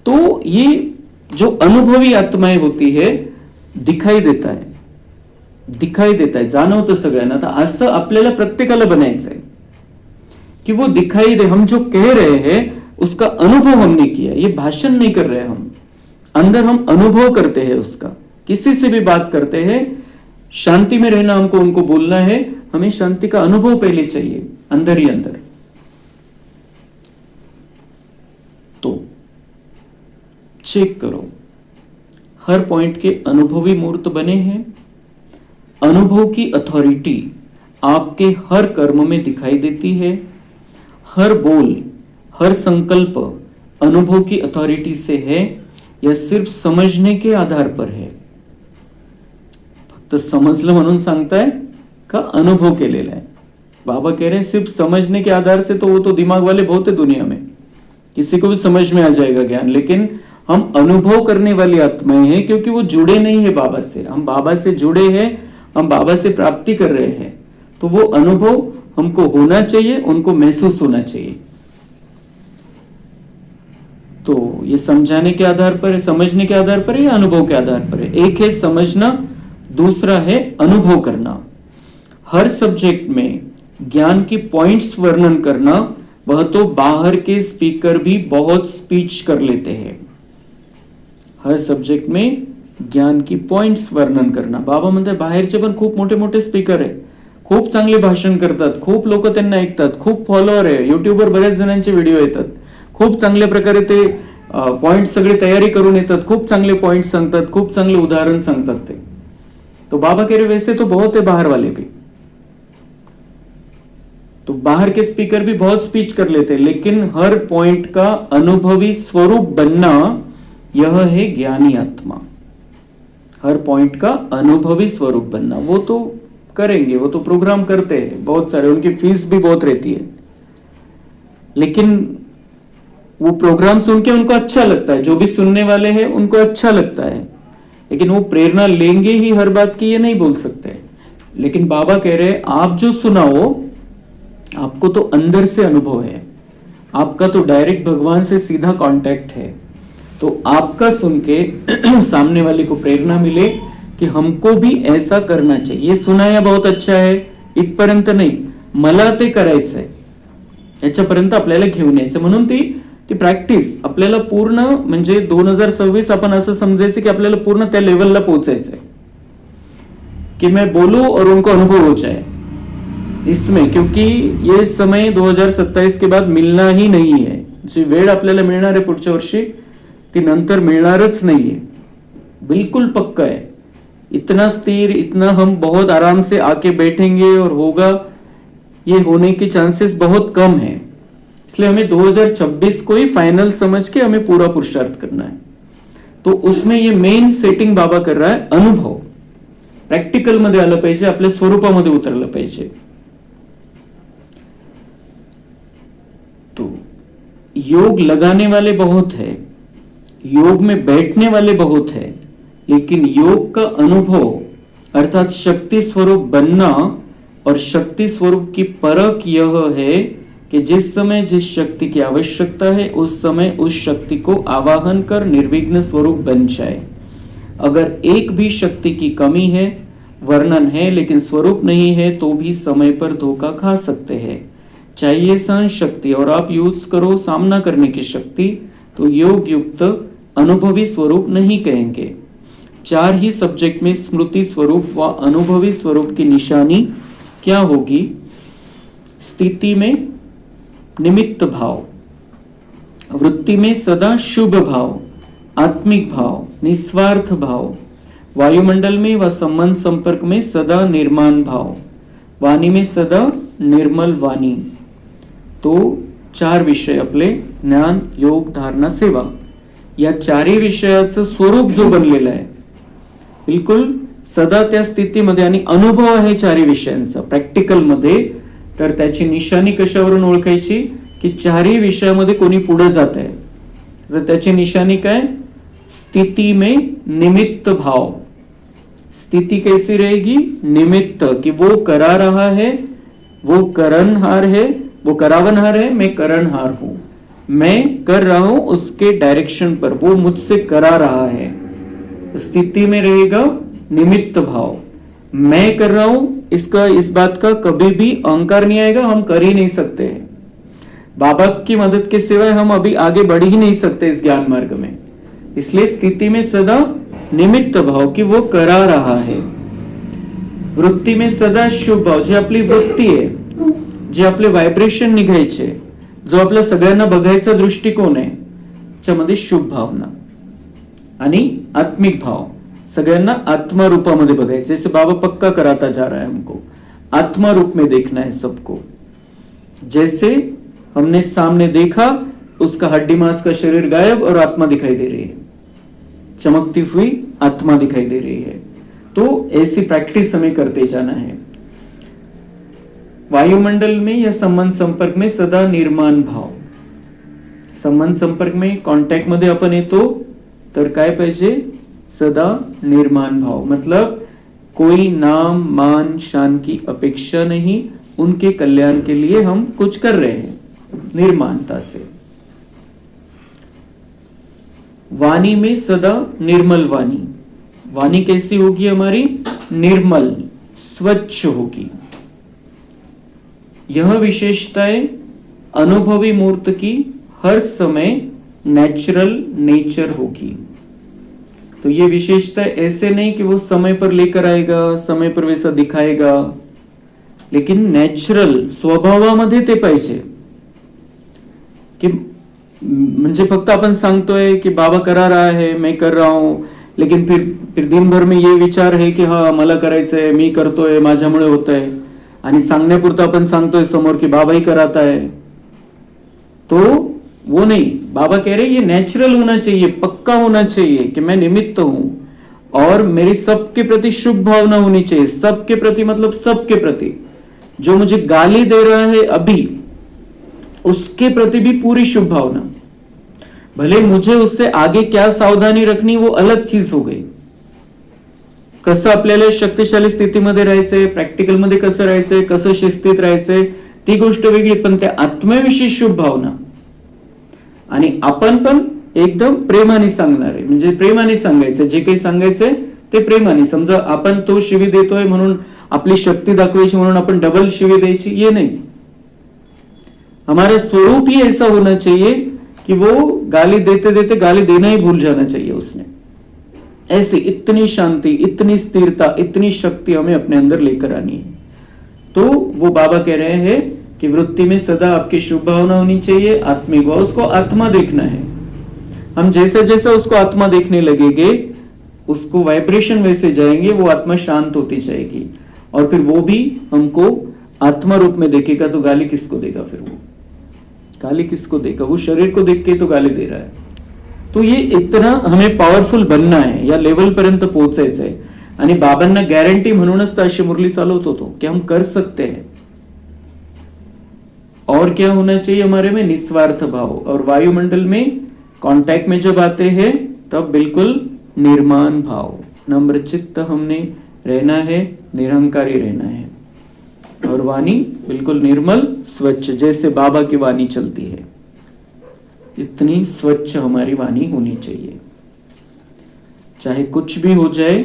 तो ये जो अनुभवी आत्माएं होती है दिखाई देता है, जाणवतं सगळ्यांना. तर असं आपल्याला प्रत्येकाला बनायचंय कि वो दिखाई दे. हम जो कह रहे हैं उसका अनुभव हमने किया. ये भाषण नहीं कर रहे हम, अंदर हम अनुभव करते हैं उसका. किसी से भी बात करते हैं, शांति में रहना हमको उनको बोलना है, हमें शांति का अनुभव पहले चाहिए अंदर ही अंदर. तो चेक करो, हर पॉइंट के अनुभवी मूर्त बने हैं. अनुभव की अथॉरिटी आपके हर कर्म में दिखाई देती है. हर बोल, हर संकल्प अनुभव की अथॉरिटी से है या सिर्फ समझने के आधार पर है? फक्त समजलं म्हणून सांगताय का अनुभव केलेला है? बाबा कह रहे हैं सिर्फ समझने के आधार से तो वो तो दिमाग वाले बहुत है दुनिया में, किसी को भी समझ में आ जाएगा ज्ञान. लेकिन हम अनुभव करने वाली आत्माएं हैं, क्योंकि वो जुड़े नहीं है बाबा से. हम बाबा से जुड़े हैं, हम बाबा से प्राप्ति कर रहे हैं. तो वो अनुभव हमको होना चाहिए, उनको महसूस होना चाहिए. तो ये समझाने के आधार पर है, समझने के आधार पर है या अनुभव के आधार पर है? एक है समझना, दूसरा है अनुभव करना. हर सब्जेक्ट में ज्ञान की पॉइंट्स वर्णन करना, वह तो बाहर के स्पीकर भी बहुत स्पीच कर लेते हैं. हर सब्जेक्ट में ज्ञान की पॉइंट्स वर्णन करना. बाबा म्हणतात बाहेरचे पण खूप मोठे मोठे स्पीकर आहे, खूप चांगले भाषण करतात, खूप लोक त्यांना ऐकतात, खूप फॉलोअर आहे, युट्यूबवर बऱ्याच जणांचे व्हिडिओ येतात, खूप चांगल्या प्रकारे ते पॉइंट सगळे तयारी करून येतात, खूप चांगले पॉइंट सांगतात, खूप चांगले उदाहरण सांगतात ते. तो बाबा कह रहे वैसे तो बहुत है बाहर वाले भी, तो बाहर के स्पीकर भी बहुत स्पीच कर लेते हैं, लेकिन हर पॉइंट का अनुभवी स्वरूप बनना यह है ज्ञानी आत्मा. हर पॉइंट का अनुभवी स्वरूप बनना, वो तो करेंगे, वो तो प्रोग्राम करते हैं बहुत सारे, उनकी फीस भी बहुत रहती है, लेकिन वो प्रोग्राम सुन के उनको अच्छा लगता है, जो भी सुनने वाले हैं उनको अच्छा लगता है, लेकिन वो प्रेरणा लेंगे ही हर बात की ये नहीं बोल सकते. लेकिन बाबा कह रहे हैं आप जो सुनाओ आपको तो अंदर से अनुभव है, आपका तो डायरेक्ट भगवान से सीधा कांटेक्ट है. तो आपका सुन के सामने वाले को प्रेरणा मिले कि हमको भी ऐसा करना चाहिए. ये सुनाया बहुत अच्छा है इथपर्यंत नाही, मला ते करायचंय, याच्यापर्यंत आपल्याला घेऊन यायचं. म्हणून ती प्रॅक्टिस आपल्याला पूर्ण, म्हणजे 2026 आपण असं समजायचं की आपल्याला पूर्ण त्या लेवलला पोहोचायचंय कि मैं बोलूं और उनको अनुभव हो जाए इसमें. क्योंकि ये समय 2027 के बाद मिलना ही नहीं है. जी वेळ आपल्याला मिळणार आहे पुढच्या वर्षी ती नंतर मिळणारच नाहीये, बिल्कुल पक्का है. इतना स्थिर, इतना हम बहुत आराम से आके बैठेंगे और होगा, ये होने के चांसेस बहुत कम है. इसलिए हमें 2026 को ही फाइनल समझ के हमें पूरा पुरुषार्थ करना है. तो उसमें ये मेन सेटिंग बाबा कर रहा है अनुभव. प्रॅक्टिकल मध्ये आलं पाहिजे, आपल्या स्वरूपामध्ये उतरलं पाहिजे. तो योग लगाने वाले बहुत है, योग में बैठने वाले बहुत है, लेकिन योग का अनुभव अर्थात शक्ति स्वरूप बनना और शक्ति स्वरूप की परख यह है कि जिस समय जिस शक्ति की आवश्यकता है उस समय उस शक्ति को आवाहन कर निर्विघ्न स्वरूप बन जाए. अगर एक भी शक्ति की कमी है, वर्णन है, लेकिन स्वरूप नहीं है, तो भी समय पर धोखा खा सकते हैं. चाहिए सहन शक्ति और आप यूज करो सामना करने की शक्ति, तो योग युक्त अनुभवी स्वरूप नहीं कहेंगे. 4 ही सब्जेक्ट में स्मृति स्वरूप व अनुभवी स्वरूप की निशानी क्या होगी? स्थिति में निमित्त भाव, वृत्ति में सदा शुभ भाव, आत्मिक भाव, निस्वार्थ भाव, वायुमंडल में व संबंध संपर्क में सदा निर्माण भाव, वाणी में सदा निर्मल वाणी. तो 4 विषय आपले ज्ञान, योग, धारणा, सेवा या 4ही विषयाचं स्वरूप जो बनलेलं आहे बिलकुल सदा त्या स्थितीमध्ये आणि अनुभव आहे 4ही विषयांचा प्रॅक्टिकल मध्ये, तर त्याची निशानी कशावरून ओळखायची की 4ही विषयामध्ये कोणी पुढे जात आहे तर त्याची निशानी काय? स्थिति में निमित्त भाव. स्थिति कैसी रहेगी? निमित्त, कि वो करा रहा है, वो करणहार है, वो करावनहार है, मैं करणहार हूं, मैं कर रहा हूं उसके डायरेक्शन पर, वो मुझसे करा रहा है. स्थिति में रहेगा निमित्त भाव. मैं कर रहा हूं, इसका इस बात का कभी भी अहंकार नहीं आएगा, हम कर ही नहीं सकते. बाबा की मदद के सिवाय हम अभी आगे बढ़ ही नहीं सकते इस ज्ञान मार्ग में. इसलिए स्थिति में सदा निमित्त भाव की वो करा रहा है. वृत्ती में सदा शुभ भाव, जी आपली वृत्ती आहे, जे आपले व्हायब्रेशन निघायचे, जो आपला सगळ्यांना बघायचा दृष्टिकोन आहे, त्याच्यामध्ये शुभ भावना. आणि आत्मिक भाव, सगळ्यांना आत्मा रूपामध्ये बघायचे. जैसे बाबा पक्का कराता जा रहा है हमको, आत्मा रूप में देखना है सबको. जैसे हमने सामने देखा, उसका हड्डी मांस का शरीर गायब और आत्मा दिखाई दे रही है, चमकती हुई आत्मा दिखाई दे रही है. तो ऐसी प्रैक्टिस हमें करते जाना है. वायुमंडल में या संबंध संपर्क में सदा निर्माण भाव. संबंध संपर्क में कॉन्टॅक्ट मध्ये आपण येतो तर काय पाहिजे? सदा निर्माण भाव. मतलब कोई नाम मान शान की अपेक्षा नहीं, उनके कल्याण के लिए हम कुछ कर रहे हैं निर्माणता से. वाणी में सदा निर्मल वाणी. वाणी कैसी होगी हमारी? निर्मल, स्वच्छ होगी. यह विशेषताएं अनुभवी मूर्त की हर समय नेचुरल नेचर होगी. तो ये विशेषता ऐसे नहीं कि वो समय पर लेकर आएगा, समय पर वैसा दिखाएगा, लेकिन नॅचरल स्वभावामध्ये ते पाहिजे. कि म्हणजे फक्त आपण सांगतोय की बाबा करा रहा है, मैं कर रहा हूं, लेकिन फिर दिन भर में ये विचार है कि हाँ मला करायचंय, मी करतोय, माझ्यामुळे होतंय, आणि सांगण्यापुरतं आपण सांगतोय समोर की बाबा ही कराता है. तो वो नहीं, बाबा कह रहे ये नेचुरल होना चाहिए, पक्का होना चाहिए कि मैं निमित्त हूं और मेरी सबके प्रति शुभ भावना होनी चाहिए. सबके प्रति मतलब सबके प्रति. जो मुझे गाली दे रहा है अभी, उसके प्रति भी पूरी शुभ भावना. भले मुझे उससे आगे क्या सावधानी रखनी वो अलग चीज हो गई. कसं आपल्याला शक्तिशाली स्थितीमध्ये राहायचंय, प्रॅक्टिकल मध्ये कसं राहायचंय, कसं शिस्तीत राहायचंय, ती गोष्ट वेगळी. पण त्या आत्म्याविषयी शुभ भावना, आणि आपण पण एकदम प्रेमाने सांगणार आहे. म्हणजे प्रेमाने सांगायचं, जे काही सांगायचंय ते प्रेमाने. समजा आपण तो शिवी देतोय म्हणून आपली शक्ती दाखवायची म्हणून आपण डबल शिवी द्यायची, ये नहीं. हमारा स्वरूप ही ऐसा होना चाहिए कि वो गाली देते देते गाली देना ही भूल जाना चाहिए उसने. ऐसी इतनी शांति, इतनी स्थिरता, इतनी शक्ति हमें अपने अंदर लेकर आनी है. तो वो बाबा कह रहे हैं कि वृत्ति में सदा आपकी शुभ भावना होनी चाहिए, आत्मिक भाव, उसको आत्मा देखना है. हम जैसे जैसे उसको आत्मा देखने लगेंगे, उसको वाइब्रेशन वैसे जाएंगे, वो आत्मा शांत होती जाएगी. और फिर वो भी हमको आत्मा रूप में देखेगा, तो गाली किसको देगा? फिर वो गाली किसको देगा? वो शरीर को देख के तो गाली दे रहा है. तो ये इतना हमें पॉवरफुल बनना है, या लेवल पर्यंत पोहोचायचं आहे. आणि बाबांना गॅरंटी म्हणूनच तर अशी मुरली चालवतो तो कि हम कर सकते हैं. और क्या होना चाहिए हमारे में? निस्वार्थ भाव. और वायुमंडल में कांटेक्ट में जब आते हैं तब बिल्कुल निर्माण भाव, नम्र चित्त हमने रहना है, निरहंकारी रहना है. और वाणी बिल्कुल निर्मल स्वच्छ, जैसे बाबा की वाणी चलती है इतनी स्वच्छ हमारी वाणी होनी चाहिए. चाहे कुछ भी हो जाए,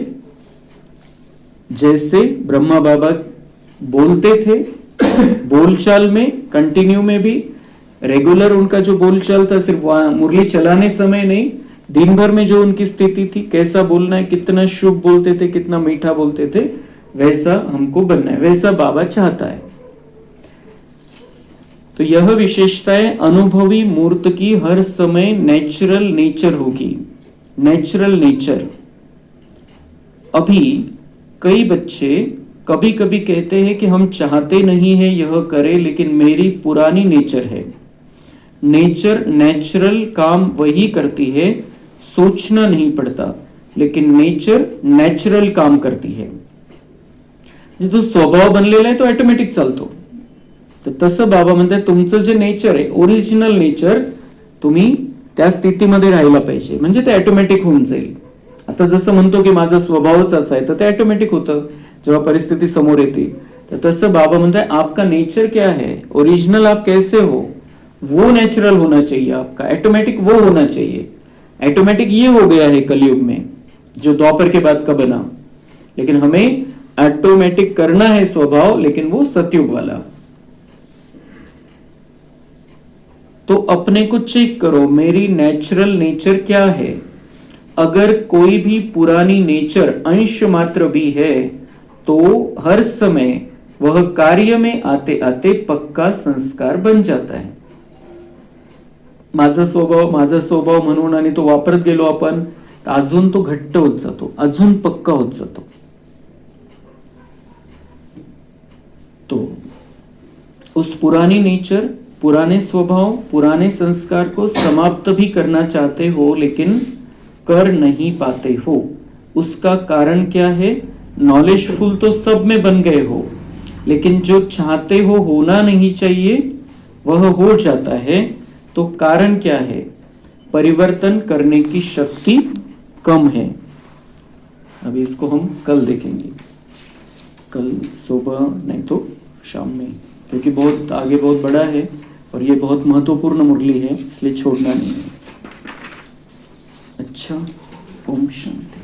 जैसे ब्रह्मा बाबा बोलते थे बोलचाल में, कंटिन्यू में भी रेगुलर उनका जो बोलचाल था, सिर्फ मुरली चलाने समय नहीं, दिन भर में जो उनकी स्थिति थी, कैसा बोलना है, कितना शुभ बोलते थे, कितना मीठा बोलते थे, वैसा हमको बनना है, वैसा बाबा चाहता है. तो यह विशेषताएं अनुभवी मूर्त की हर समय नेचुरल नेचर होगी. Natural nature. अभी कई बच्चे कभी कभी कहते हैं कि हम चाहते नहीं है यह करे, लेकिन मेरी पुरानी नेचर है. नेचर नेचुरल काम वही करती है, सोचना नहीं पड़ता, लेकिन नेचर नॅचरल काम करती है. जो स्वभाव बनलेला आहे तो ऑटोमॅटिक चालतो. तर तसं बाबा म्हणतात तुमचं जे नेचर आहे, ओरिजिनल नेचर, तुम्ही त्या स्थितीमध्ये राहायला पाहिजे, म्हणजे ते ऑटोमॅटिक होऊन जाईल. आता जसं म्हणतो की माझा स्वभावच असा आहे, तर ते ऑटोमॅटिक होतं जेव्हा परिस्थिती समोर येते. तर तसं बाबा म्हणतात आपका नेचर क्या है, ओरिजिनल आप कैसे हो, वो नेचुरल होना चाहिए आपका, ऑटोमेटिक वो होना चाहिए. ऑटोमेटिक ये हो गया है कलयुग में, जो द्वापर के बाद का बना, लेकिन हमें ऑटोमेटिक करना है स्वभाव, लेकिन वो सतयुग वाला. तो अपने को चेक करो, मेरी नेचुरल नेचर क्या है. अगर कोई भी पुरानी नेचर अंश मात्र भी है तो हर समय वह कार्य में आते आते पक्का संस्कार बन जाता है. माझा स्वभाव म्हणून आणि तो वापरत गेलो आपण, तर अजून तो घट्ट होत जातो, अजून पक्का होत जातो. तो उस पुरानी नेचर, पुराने स्वभाव, पुराने संस्कार को समाप्त भी करना चाहते हो, लेकिन कर नहीं पाते हो. उसका कारण क्या है? नॉलेजफुल तो सब में बन गए हो, लेकिन जो चाहते हो होना नहीं चाहिए वह हो जाता है. तो कारण क्या है? परिवर्तन करने की शक्ति कम है. अभी इसको हम कल देखेंगे, कल सुबह नहीं तो शाम में, क्योंकि बहुत आगे बहुत बड़ा है और ये बहुत महत्वपूर्ण मुरली है, इसलिए छोड़ना नहीं है. अच्छा, ओम शांति.